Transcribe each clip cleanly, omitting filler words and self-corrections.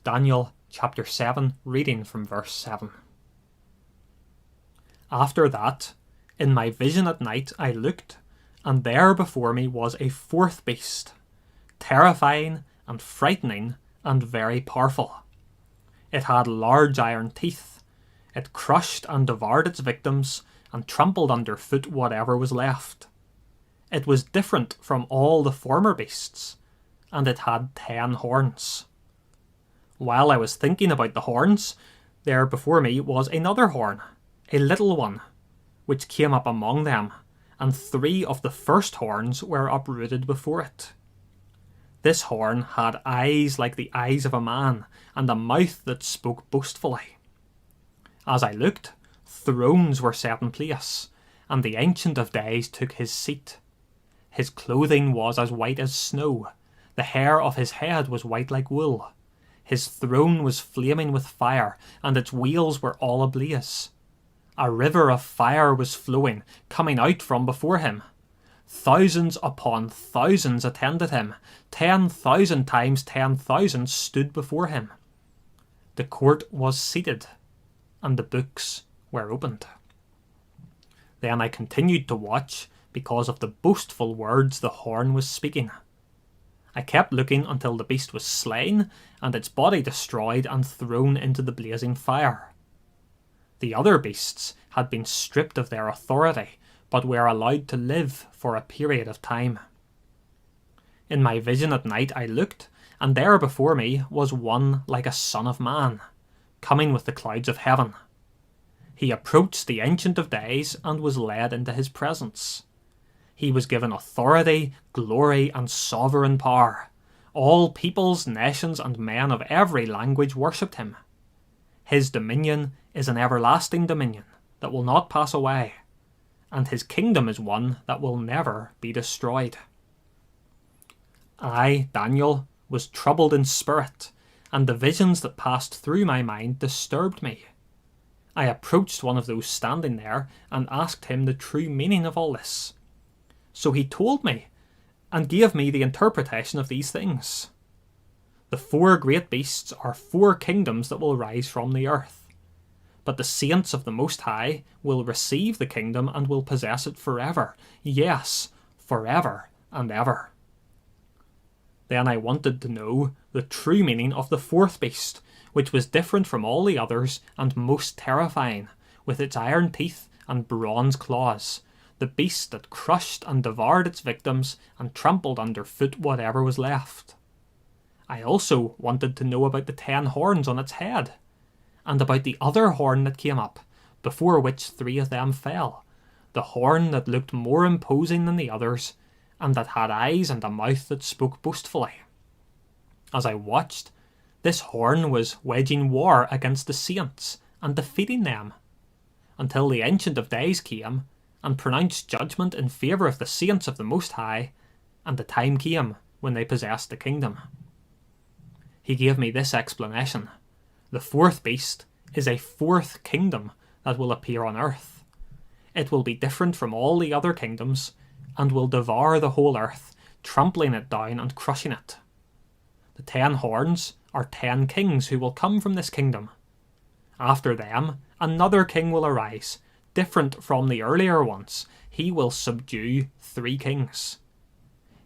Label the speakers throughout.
Speaker 1: Daniel chapter 7, reading from verse 7. After that, in my vision at night I looked, and there before me was a fourth beast, terrifying and frightening and very powerful. It had large iron teeth. It crushed and devoured its victims and trampled underfoot whatever was left. It was different from all the former beasts, and it had 10 horns. While I was thinking about the horns, there before me was another horn, a little one, which came up among them, and 3 of the first horns were uprooted before it. This horn had eyes like the eyes of a man, and a mouth that spoke boastfully. As I looked, thrones were set in place, and the Ancient of Days took his seat. His clothing was as white as snow, the hair of his head was white like wool. His throne was flaming with fire, and its wheels were all ablaze. A river of fire was flowing, coming out from before him. Thousands upon thousands attended him. 10,000 times 10,000 stood before him. The court was seated, and the books were opened. Then I continued to watch because of the boastful words the horn was speaking. I kept looking until the beast was slain, and its body destroyed and thrown into the blazing fire. The other beasts had been stripped of their authority, but were allowed to live for a period of time. In my vision at night I looked, and there before me was one like a son of man, coming with the clouds of heaven. He approached the Ancient of Days and was led into his presence. He was given authority, glory, and sovereign power. All peoples, nations, and men of every language worshipped him. His dominion is an everlasting dominion that will not pass away, and his kingdom is one that will never be destroyed. I, Daniel, was troubled in spirit, and the visions that passed through my mind disturbed me. I approached one of those standing there and asked him the true meaning of all this. So he told me, and gave me the interpretation of these things. The 4 great beasts are 4 kingdoms that will rise from the earth. But the saints of the Most High will receive the kingdom and will possess it forever. Yes, forever and ever. Then I wanted to know the true meaning of the 4th beast, which was different from all the others and most terrifying, with its iron teeth and bronze claws, the beast that crushed and devoured its victims and trampled underfoot whatever was left. I also wanted to know about the 10 horns on its head, and about the other horn that came up, before which 3 of them fell, the horn that looked more imposing than the others, and that had eyes and a mouth that spoke boastfully. As I watched, this horn was waging war against the saints and defeating them, until the Ancient of Days came and pronounced judgment in favour of the saints of the Most High, and the time came when they possessed the kingdom. He gave me this explanation. The 4th beast is a 4th kingdom that will appear on earth. It will be different from all the other kingdoms, and will devour the whole earth, trampling it down and crushing it. The 10 horns are 10 kings who will come from this kingdom. After them, another king will arise, different from the earlier ones. He will subdue 3 kings.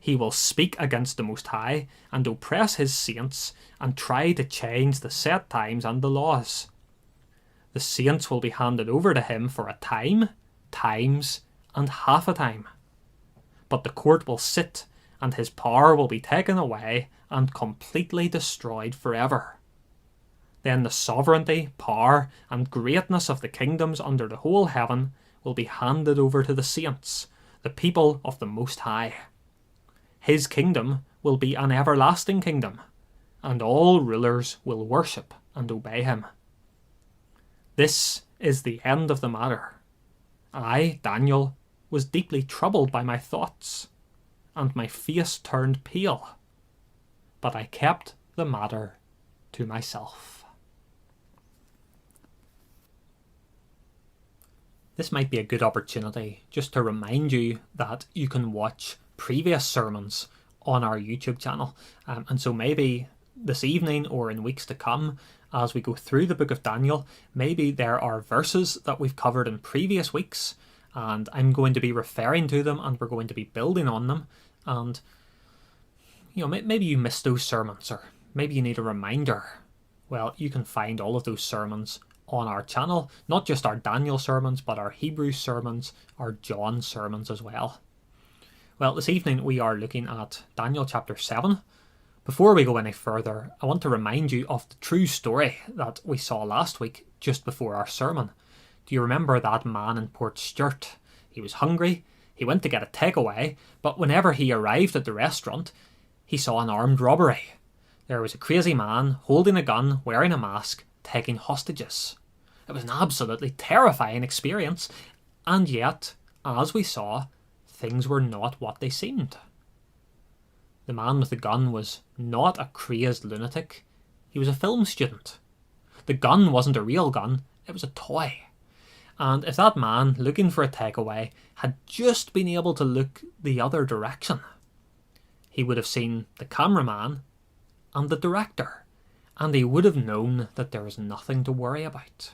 Speaker 1: He will speak against the Most High and oppress his saints and try to change the set times and the laws. The saints will be handed over to him for a time, times, and half a time. But the court will sit, and his power will be taken away and completely destroyed forever. Then the sovereignty, power, and greatness of the kingdoms under the whole heaven will be handed over to the saints, the people of the Most High. His kingdom will be an everlasting kingdom, and all rulers will worship and obey him. This is the end of the matter. I, Daniel, was deeply troubled by my thoughts, and my face turned pale, but I kept the matter to myself. This might be a good opportunity just to remind you that you can watch previous sermons on our YouTube channel, and so maybe this evening or in weeks to come, as we go through the book of Daniel, maybe there are verses that we've covered in previous weeks, and I'm going to be referring to them, and we're going to be building on them. And maybe you missed those sermons, or maybe you need a reminder. Well, you can find all of those sermons on our channel, not just our Daniel sermons, but our Hebrew sermons, our John sermons as well. Well, this evening we are looking at Daniel chapter 7. Before we go any further, I want to remind you of the true story that we saw last week just before our sermon. Do you remember that man in Port Stewart? He was hungry, he went to get a takeaway, but whenever he arrived at the restaurant, he saw an armed robbery. There was a crazy man holding a gun, wearing a mask, taking hostages. It was an absolutely terrifying experience, and yet, as we saw, things were not what they seemed. The man with the gun was not a crazed lunatic. He was a film student. The gun wasn't a real gun, it was a toy. And if that man, looking for a takeaway, had just been able to look the other direction, he would have seen the cameraman and the director, and he would have known that there was nothing to worry about.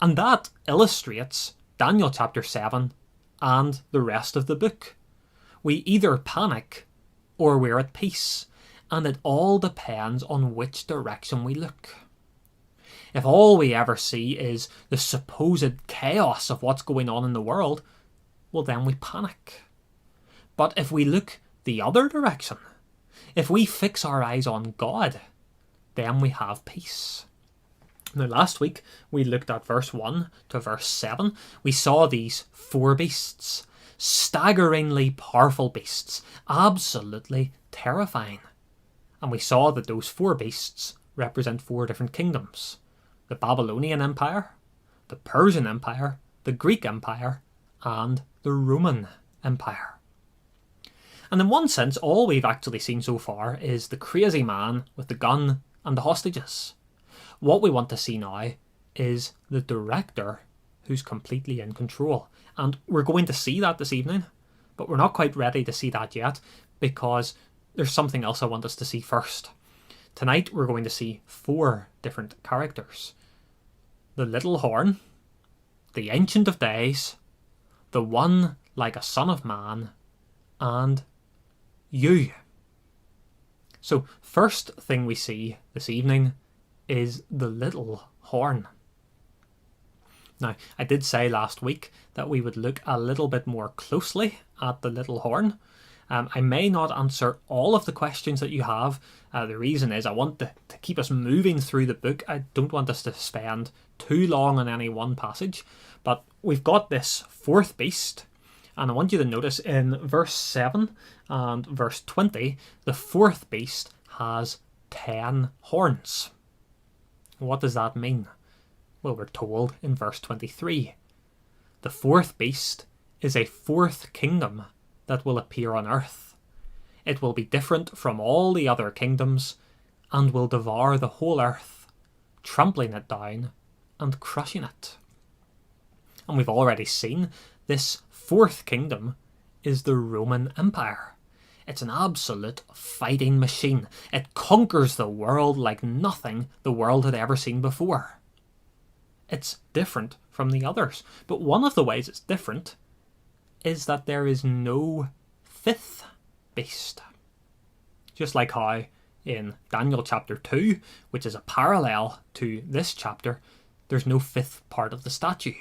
Speaker 1: And that illustrates Daniel chapter 7 and the rest of the book. We either panic or we're at peace, and it all depends on which direction we look. If all we ever see is the supposed chaos of what's going on in the world, well, then we panic. But if we look the other direction, if we fix our eyes on God, then we have peace. Now, last week we looked at verse 1 to verse 7. We saw these 4 beasts, staggeringly powerful beasts, absolutely terrifying. And we saw that those 4 beasts represent 4 different kingdoms: the Babylonian Empire, the Persian Empire, the Greek Empire, and the Roman Empire. And in one sense, all we've actually seen so far is the crazy man with the gun and the hostages. What we want to see now is the director who's completely in control. And we're going to see that this evening, but we're not quite ready to see that yet, because there's something else I want us to see first. Tonight we're going to see 4 different characters: the little horn, the Ancient of Days, the one like a son of man, and you. So first thing we see this evening is the little horn. Now, I did say last week that we would look a little bit more closely at the little horn. I may not answer all of the questions that you have. The reason is I want to keep us moving through the book. I don't want us to spend too long on any one passage. But we've got this 4th beast, and I want you to notice in verse 7 and verse 20, the 4th beast has 10 horns. What does that mean? Well, we're told in verse 23. The 4th beast is a 4th kingdom that will appear on earth. It will be different from all the other kingdoms and will devour the whole earth, trampling it down and crushing it. And we've already seen this 4th kingdom is the Roman Empire. It's an absolute fighting machine. It conquers the world like nothing the world had ever seen before. It's different from the others. But one of the ways it's different is that there is no 5th beast. Just like how in Daniel chapter 2, which is a parallel to this chapter, there's no 5th part of the statue.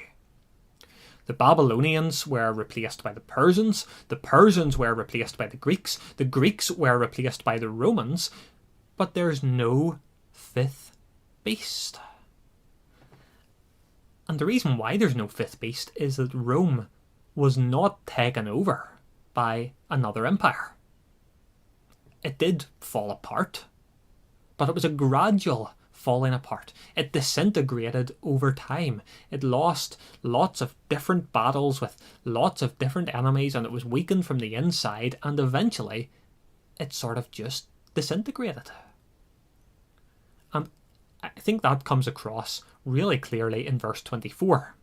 Speaker 1: The Babylonians were replaced by the Persians were replaced by the Greeks were replaced by the Romans, but there's no 5th beast. And the reason why there's no 5th beast is that Rome was not taken over by another empire. It did fall apart, but it was a gradual falling apart. It disintegrated over time. It lost lots of different battles with lots of different enemies, and it was weakened from the inside, and eventually it sort of just disintegrated. And I think that comes across really clearly in verse 24.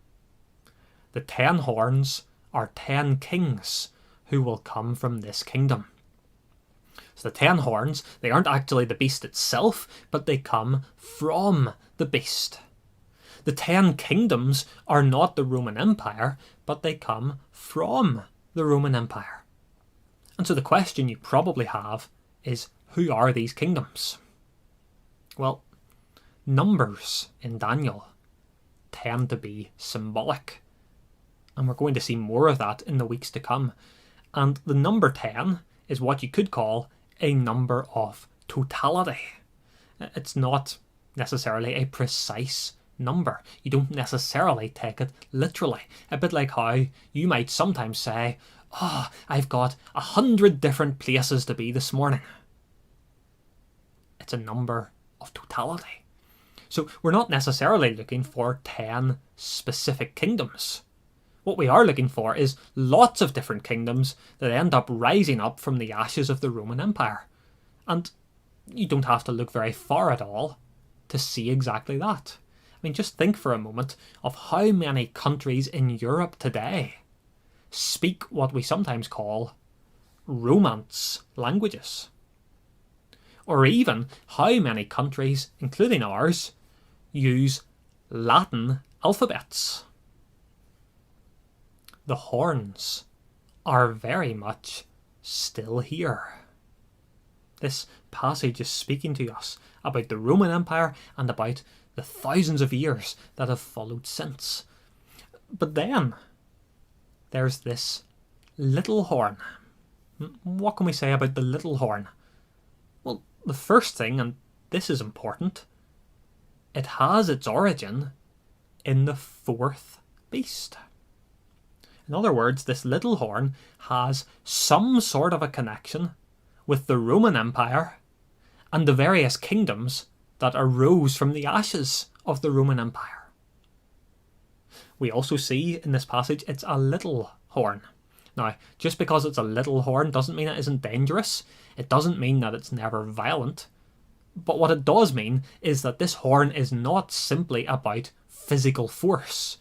Speaker 1: The 10 horns are 10 kings who will come from this kingdom. So the 10 horns, they aren't actually the beast itself, but they come from the beast. The 10 kingdoms are not the Roman Empire, but they come from the Roman Empire. And so the question you probably have is, who are these kingdoms? Well, numbers in Daniel tend to be symbolic. And we're going to see more of that in the weeks to come. And the number 10 is what you could call a number of totality. It's not necessarily a precise number. You don't necessarily take it literally. A bit like how you might sometimes say, I've got 100 different places to be this morning. It's a number of totality. So we're not necessarily looking for 10 specific kingdoms. What we are looking for is lots of different kingdoms that end up rising up from the ashes of the Roman Empire. And you don't have to look very far at all to see exactly that. I mean, just think for a moment of how many countries in Europe today speak what we sometimes call Romance languages. Or even how many countries, including ours, use Latin alphabets. The horns are very much still here. This passage is speaking to us about the Roman Empire and about the thousands of years that have followed since. But then there's this little horn. What can we say about the little horn? Well, the first thing, and this is important, it has its origin in the fourth beast. In other words, this little horn has some sort of a connection with the Roman Empire and the various kingdoms that arose from the ashes of the Roman Empire. We also see in this passage it's a little horn. Now, just because it's a little horn doesn't mean it isn't dangerous. It doesn't mean that it's never violent. But what it does mean is that this horn is not simply about physical force.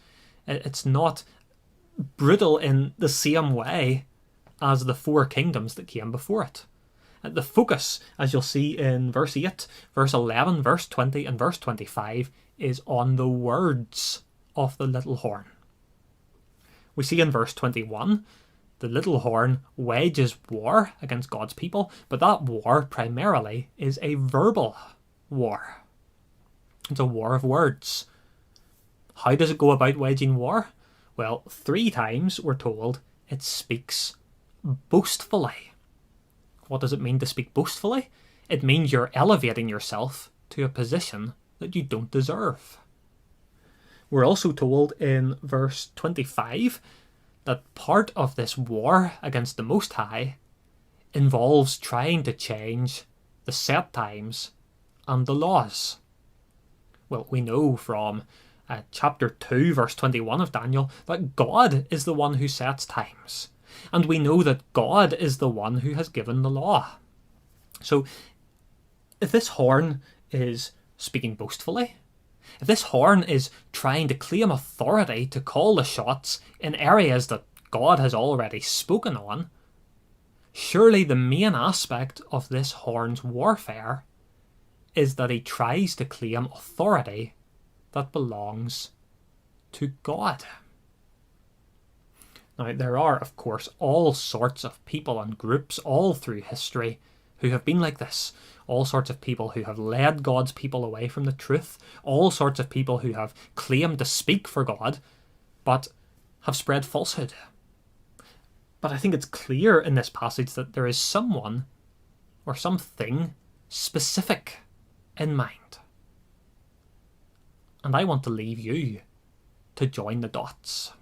Speaker 1: It's not brutal in the same way as the 4 kingdoms that came before it. The focus, as you'll see in verse 8, verse 11, verse 20 and verse 25, is on the words of the little horn. We see in verse 21, the little horn wages war against God's people, but that war primarily is a verbal war. It's a war of words. How does it go about waging war? Well, 3 times we're told it speaks boastfully. What does it mean to speak boastfully? It means you're elevating yourself to a position that you don't deserve. We're also told in verse 25 that part of this war against the Most High involves trying to change the set times and the laws. Well, we know from chapter 2, verse 21 of Daniel, that God is the one who sets times. And we know that God is the one who has given the law. So, if this horn is speaking boastfully, if this horn is trying to claim authority to call the shots in areas that God has already spoken on, surely the main aspect of this horn's warfare is that he tries to claim authority that belongs to God. Now, there are, of course, all sorts of people and groups all through history who have been like this. All sorts of people who have led God's people away from the truth. All sorts of people who have claimed to speak for God, but have spread falsehood. But I think it's clear in this passage that there is someone or something specific in mind. And I want to leave you to join the dots.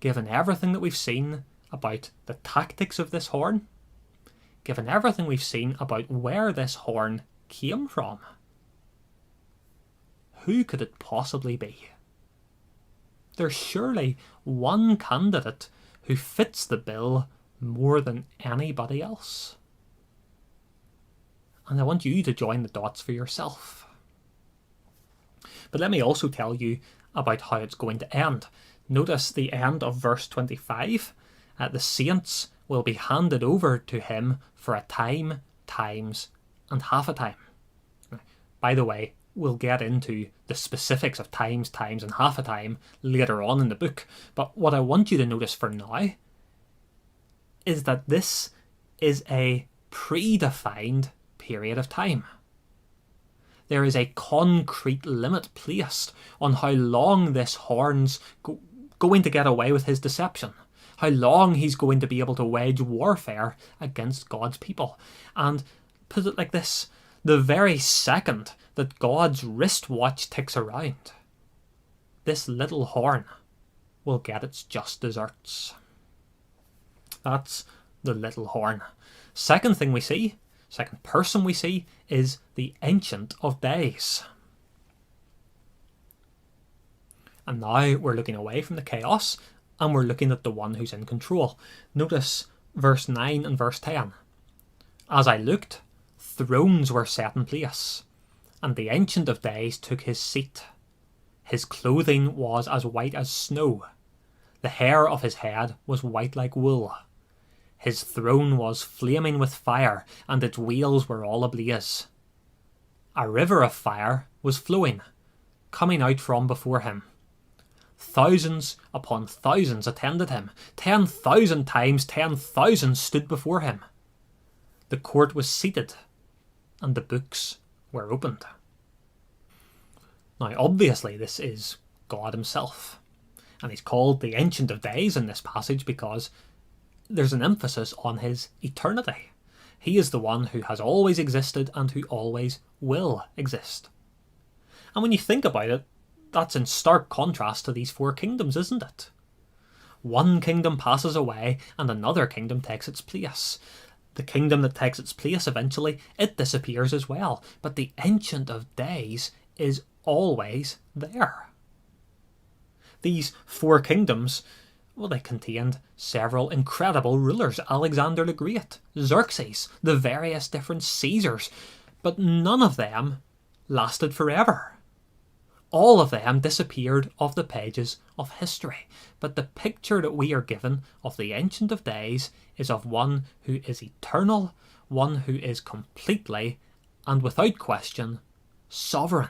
Speaker 1: Given everything that we've seen about the tactics of this horn, given everything we've seen about where this horn came from, who could it possibly be? There's surely one candidate who fits the bill more than anybody else. And I want you to join the dots for yourself. But let me also tell you about how it's going to end. Notice the end of verse 25. The saints will be handed over to him for a time, times, and half a time. By the way, we'll get into the specifics of times, and half a time later on in the book, but what I want you to notice for now is that this is a predefined period of time. There is a concrete limit placed on how long this horn's going to get away with his deception, how long he's going to be able to wage warfare against God's people. And put it like this, the very second that God's wristwatch ticks around, this little horn will get its just deserts. That's the little horn. Second thing we see, second person we see, is the Ancient of Days. And now we're looking away from the chaos and we're looking at the one who's in control. Notice verse 9 and verse 10. As I looked, thrones were set in place, and the Ancient of Days took his seat. His clothing was as white as snow. The hair of his head was white like wool. His throne was flaming with fire, and its wheels were all ablaze. A river of fire was flowing, coming out from before him. Thousands upon thousands attended him. 10,000 times 10,000 stood before him. The court was seated, and the books were opened. Now, obviously, this is God himself, and he's called the Ancient of Days in this passage because there's an emphasis on his eternity. He is the one who has always existed and who always will exist. And when you think about it, that's in stark contrast to these four kingdoms, isn't it? One kingdom passes away and another kingdom takes its place. The kingdom that takes its place eventually, it disappears as well. But the Ancient of Days is always there. These four kingdoms, well, they contained several incredible rulers. Alexander the Great, Xerxes, the various different Caesars. But none of them lasted forever. All of them disappeared off the pages of history. But the picture that we are given of the Ancient of Days is of one who is eternal, one who is completely and without question sovereign.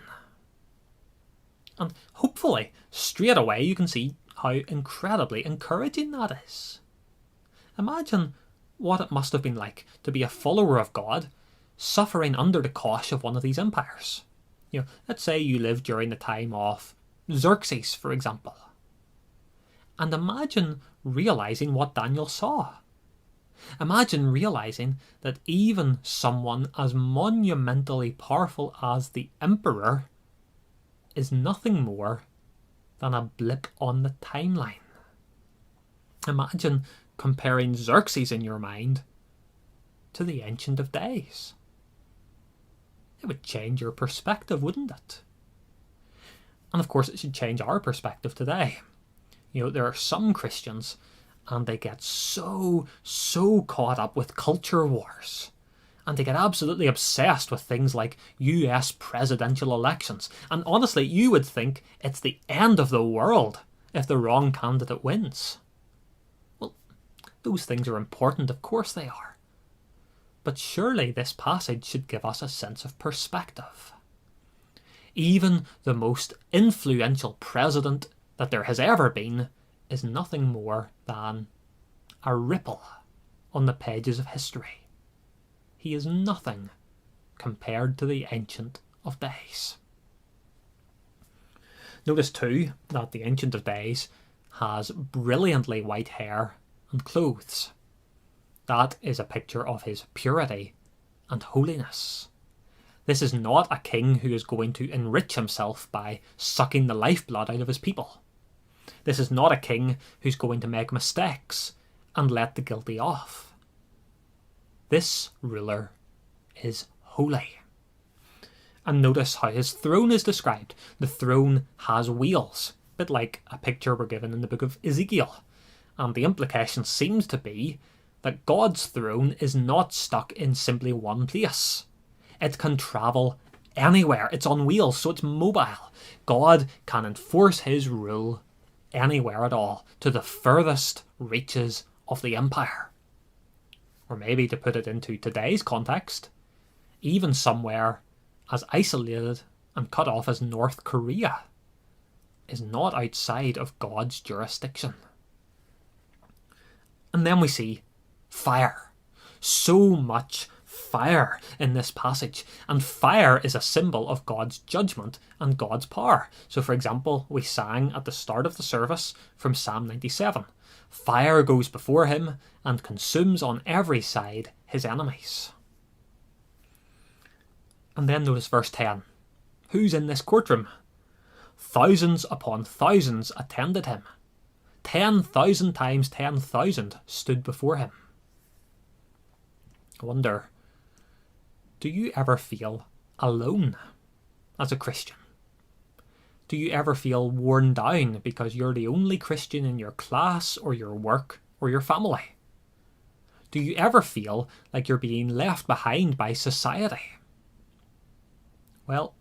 Speaker 1: And hopefully, straight away you can see how incredibly encouraging that is. Imagine what it must have been like to be a follower of God, suffering under the cosh of one of these empires. Let's say you lived during the time of Xerxes, for example. And imagine realizing what Daniel saw. Imagine realizing that even someone as monumentally powerful as the emperor is nothing more than a blip on the timeline. Imagine comparing Xerxes in your mind to the Ancient of Days. It would change your perspective, wouldn't it? And of course it should change our perspective today. There are some Christians and they get so caught up with culture wars. And they get absolutely obsessed with things like US presidential elections. And honestly, you would think it's the end of the world if the wrong candidate wins. Well, those things are important, of course they are. But surely this passage should give us a sense of perspective. Even the most influential president that there has ever been is nothing more than a ripple on the pages of history. He is nothing compared to the Ancient of Days. Notice too that the Ancient of Days has brilliantly white hair and clothes. That is a picture of his purity and holiness. This is not a king who is going to enrich himself by sucking the lifeblood out of his people. This is not a king who's going to make mistakes and let the guilty off. This ruler is holy. And notice how his throne is described. The throne has wheels, a bit like a picture we're given in the book of Ezekiel. And the implication seems to be that God's throne is not stuck in simply one place. It can travel anywhere. It's on wheels, so it's mobile. God can enforce his rule anywhere at all, to the furthest reaches of the empire. Or maybe, to put it into today's context, even somewhere as isolated and cut off as North Korea is not outside of God's jurisdiction. And then we see fire. So much fire in this passage. And fire is a symbol of God's judgment and God's power. So, for example, we sang at the start of the service from Psalm 97. Fire goes before him and consumes on every side his enemies. And then notice verse 10. Who's in this courtroom? Thousands upon thousands attended him. 10,000 times 10,000 stood before him. I wonder, do you ever feel alone as a Christian? Do you ever feel worn down because you're the only Christian in your class or your work or your family? Do you ever feel like you're being left behind by society? Well,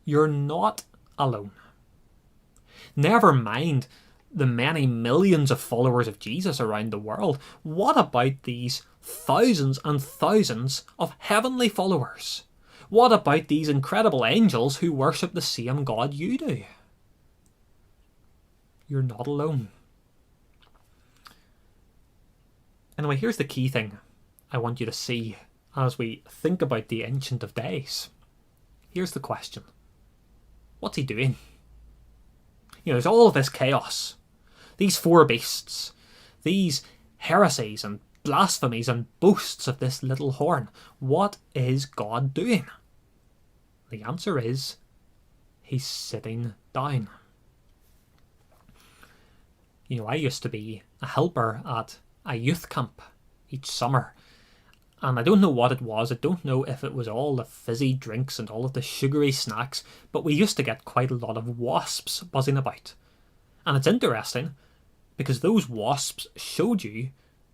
Speaker 1: you're not alone. Never mind the many millions of followers of Jesus around the world. What about these thousands and thousands of heavenly followers? What about these incredible angels who worship the same God you do? You're not alone. Anyway, here's the key thing I want you to see as we think about the Ancient of Days. Here's the question. What's he doing? There's all of this chaos. These four beasts. These heresies and blasphemies and boasts of this little horn. What is God doing? The answer is, he's sitting down. I used to be a helper at a youth camp each summer. And I don't know what it was. I don't know if it was all the fizzy drinks and all of the sugary snacks, but we used to get quite a lot of wasps buzzing about. And it's interesting because those wasps showed you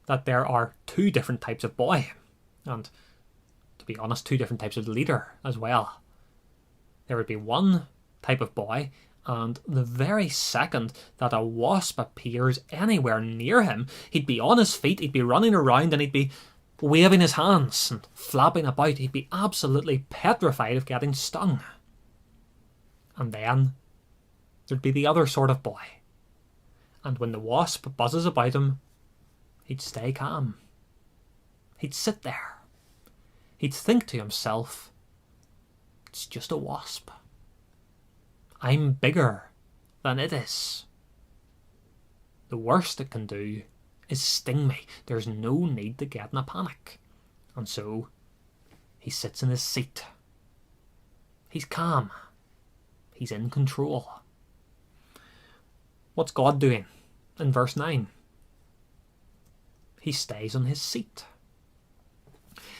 Speaker 1: that there are two different types of boy. And to be honest, two different types of leader as well. There would be one type of boy, and the very second that a wasp appears anywhere near him, he'd be on his feet, he'd be running around, and he'd be waving his hands and flapping about. He'd be absolutely petrified of getting stung. And then there'd be the other sort of boy. And when the wasp buzzes about him, he'd stay calm. He'd sit there. He'd think to himself, it's just a wasp. I'm bigger than it is. The worst it can do is sting me. There's no need to get in a panic. And so he sits in his seat. He's calm. He's in control. What's God doing in verse 9? He stays on his seat.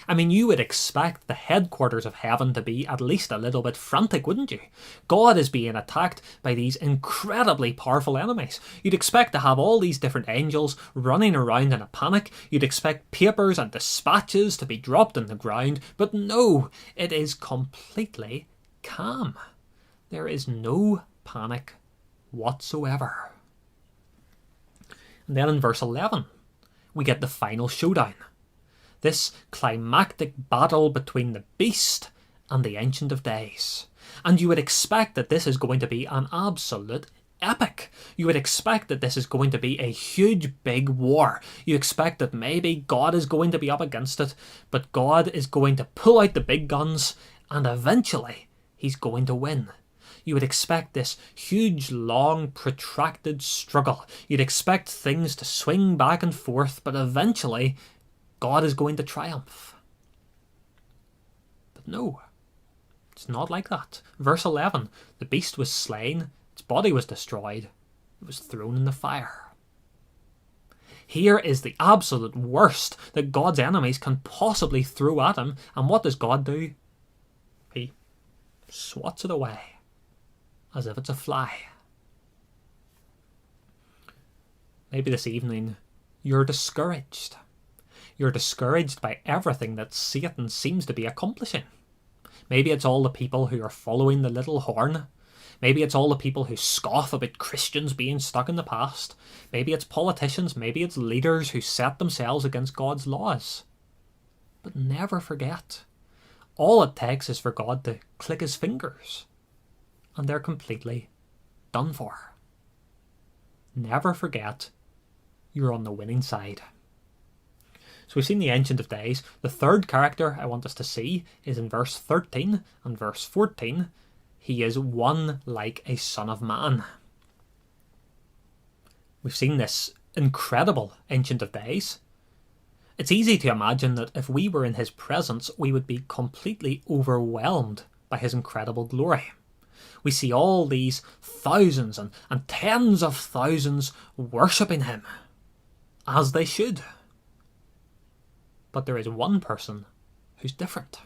Speaker 1: I mean, you would expect the headquarters of heaven to be at least a little bit frantic, wouldn't you? God is being attacked by these incredibly powerful enemies. You'd expect to have all these different angels running around in a panic. You'd expect papers and dispatches to be dropped on the ground. But no, it is completely calm. There is no panic whatsoever. And then in verse 11, we get the final showdown. This climactic battle between the beast and the Ancient of Days. And you would expect that this is going to be an absolute epic. You would expect that this is going to be a huge big war. You expect that maybe God is going to be up against it, but God is going to pull out the big guns and eventually he's going to win. You would expect this huge, long, protracted struggle. You'd expect things to swing back and forth, but eventually God is going to triumph. But no, it's not like that. Verse 11, the beast was slain, its body was destroyed, it was thrown in the fire. Here is the absolute worst that God's enemies can possibly throw at him, and what does God do? He swats it away, as if it's a fly. Maybe this evening you're discouraged. You're discouraged by everything that Satan seems to be accomplishing. Maybe it's all the people who are following the little horn. Maybe it's all the people who scoff about Christians being stuck in the past. Maybe it's politicians, maybe it's leaders who set themselves against God's laws. But never forget, all it takes is for God to click his fingers, and they're completely done for. Never forget, you're on the winning side. So we've seen the Ancient of Days. The third character I want us to see is in verse 13 and verse 14. He is one like a son of man. We've seen this incredible Ancient of Days. It's easy to imagine that if we were in his presence, we would be completely overwhelmed by his incredible glory. We see all these thousands and tens of thousands worshipping him, as they should. But there is one person who's different.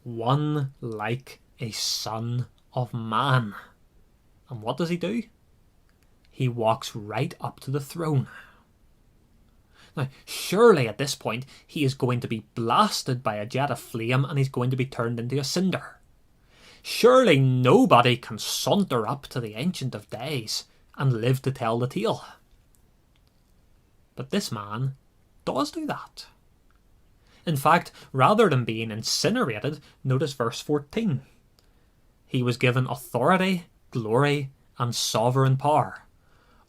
Speaker 1: One like a son of man. And what does he do? He walks right up to the throne. Now, surely at this point, he is going to be blasted by a jet of flame and he's going to be turned into a cinder. Surely nobody can saunter up to the Ancient of Days and live to tell the tale. But this man does do that. In fact, rather than being incinerated, notice verse 14. He was given authority, glory, and sovereign power.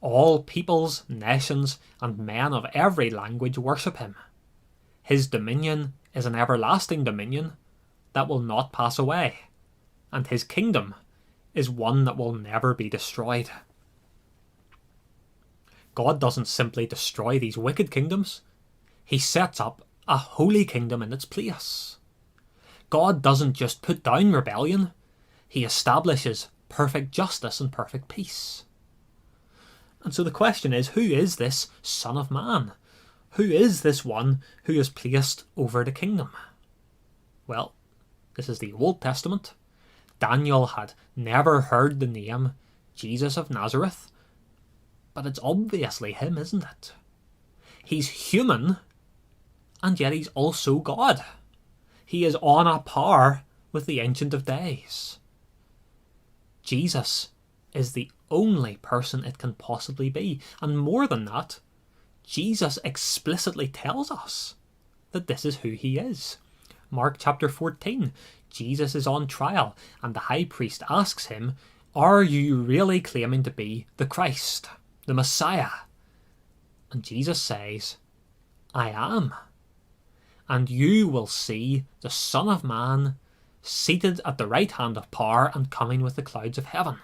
Speaker 1: All peoples, nations, and men of every language worship him. His dominion is an everlasting dominion that will not pass away, and his kingdom is one that will never be destroyed. God doesn't simply destroy these wicked kingdoms. He sets up a holy kingdom in its place. God doesn't just put down rebellion. He establishes perfect justice and perfect peace. And so the question is, who is this Son of Man? Who is this one who is placed over the kingdom? Well, this is the Old Testament. Daniel had never heard the name Jesus of Nazareth, but it's obviously him, isn't it? He's human, and yet he's also God. He is on a par with the Ancient of Days. Jesus is the only person it can possibly be. And more than that, Jesus explicitly tells us that this is who he is. Mark chapter 14, Jesus is on trial, and the high priest asks him, "Are you really claiming to be the Christ, the Messiah?" And Jesus says, "I am. And you will see the Son of Man seated at the right hand of power and coming with the clouds of heaven."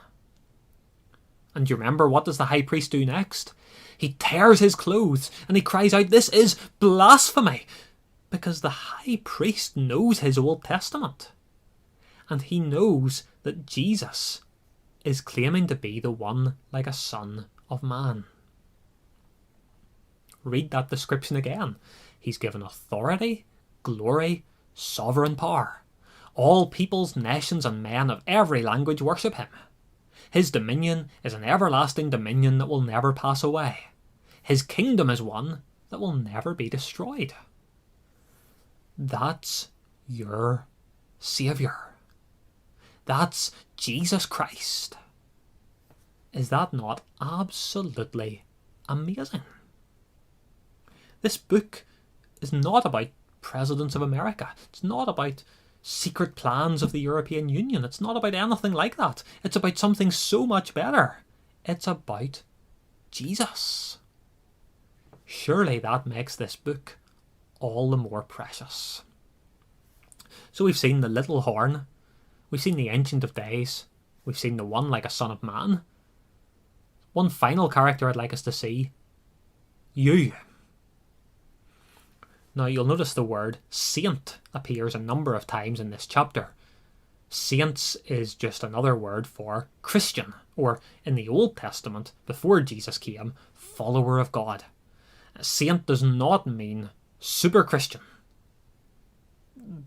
Speaker 1: And you remember, what does the high priest do next? He tears his clothes and he cries out, "This is blasphemy!" Because the high priest knows his Old Testament. And he knows that Jesus is claiming to be the one like a son of man. Read that description again. He's given authority, glory, sovereign power. All peoples, nations, and men of every language worship him. His dominion is an everlasting dominion that will never pass away. His kingdom is one that will never be destroyed. That's your Saviour. That's Jesus Christ. Is that not absolutely amazing? This book is not about presidents of America. It's not about secret plans of the European Union. It's not about anything like that. It's about something so much better. It's about Jesus. Surely that makes this book all the more precious. So we've seen the little horn. We've seen the Ancient of Days. We've seen the one like a son of man. One final character I'd like us to see. You. Now you'll notice the word saint appears a number of times in this chapter. Saints is just another word for Christian, or in the Old Testament, before Jesus came, follower of God. A saint does not mean super Christian.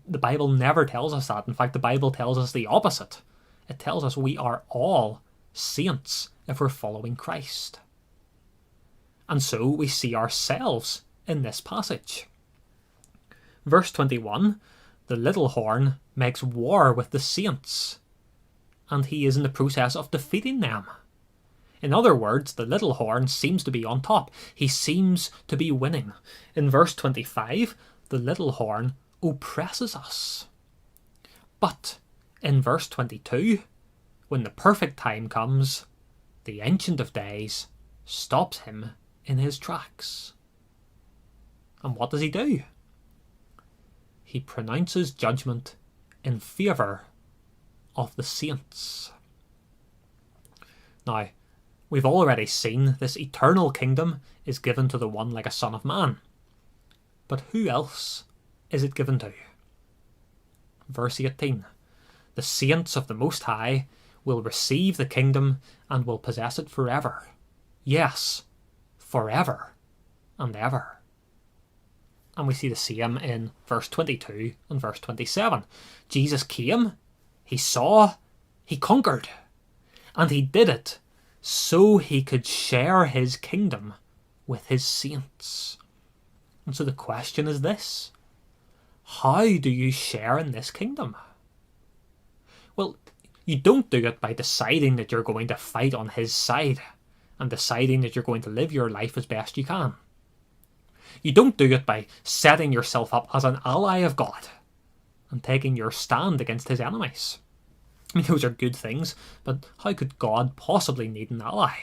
Speaker 1: The Bible never tells us that. In fact, the Bible tells us the opposite. It tells us we are all saints if we're following Christ. And so we see ourselves in this passage. Verse 21, the little horn makes war with the saints, and he is in the process of defeating them. In other words, the little horn seems to be on top. He seems to be winning. In verse 25, the little horn oppresses us. But in verse 22, when the perfect time comes, the Ancient of Days stops him in his tracks. And what does he do? He pronounces judgment in favour of the saints. Now, we've already seen this eternal kingdom is given to the one like a son of man. But who else is it given to? Verse 18. The saints of the Most High will receive the kingdom and will possess it forever. Yes, forever and ever. And we see the same in verse 22 and verse 27. Jesus came, he saw, he conquered, and he did it so he could share his kingdom with his saints. And so the question is this: how do you share in this kingdom? Well, you don't do it by deciding that you're going to fight on his side and deciding that you're going to live your life as best you can. You don't do it by setting yourself up as an ally of God and taking your stand against his enemies. I mean, those are good things, but how could God possibly need an ally?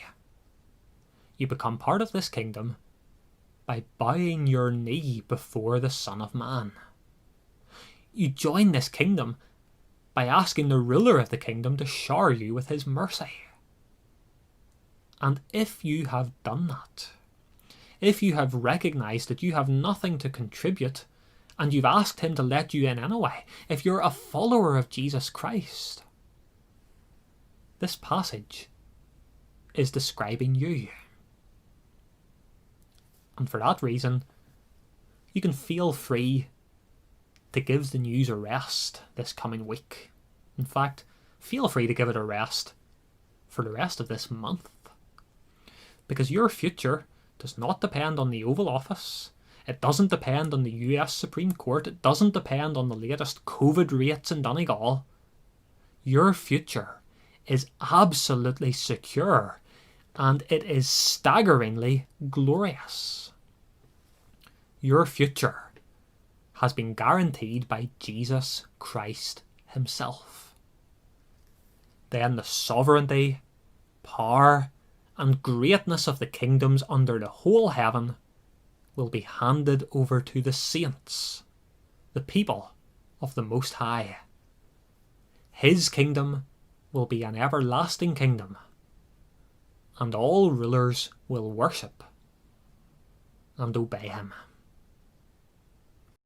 Speaker 1: You become part of this kingdom by bowing your knee before the Son of Man. You join this kingdom by asking the ruler of the kingdom to shower you with his mercy. And if you have done that, if you have recognised that you have nothing to contribute and you've asked him to let you in anyway, if you're a follower of Jesus Christ, this passage is describing you. And for that reason, you can feel free to give the news a rest this coming week. In fact, feel free to give it a rest for the rest of this month. Because your future does not depend on the Oval Office. It doesn't depend on the US Supreme Court. It doesn't depend on the latest COVID rates in Donegal. Your future is absolutely secure, and it is staggeringly glorious. Your future has been guaranteed by Jesus Christ himself. Then the sovereignty, power, and greatness of the kingdoms under the whole heaven will be handed over to the saints, the people of the Most High. His kingdom will be an everlasting kingdom, and all rulers will worship and obey him.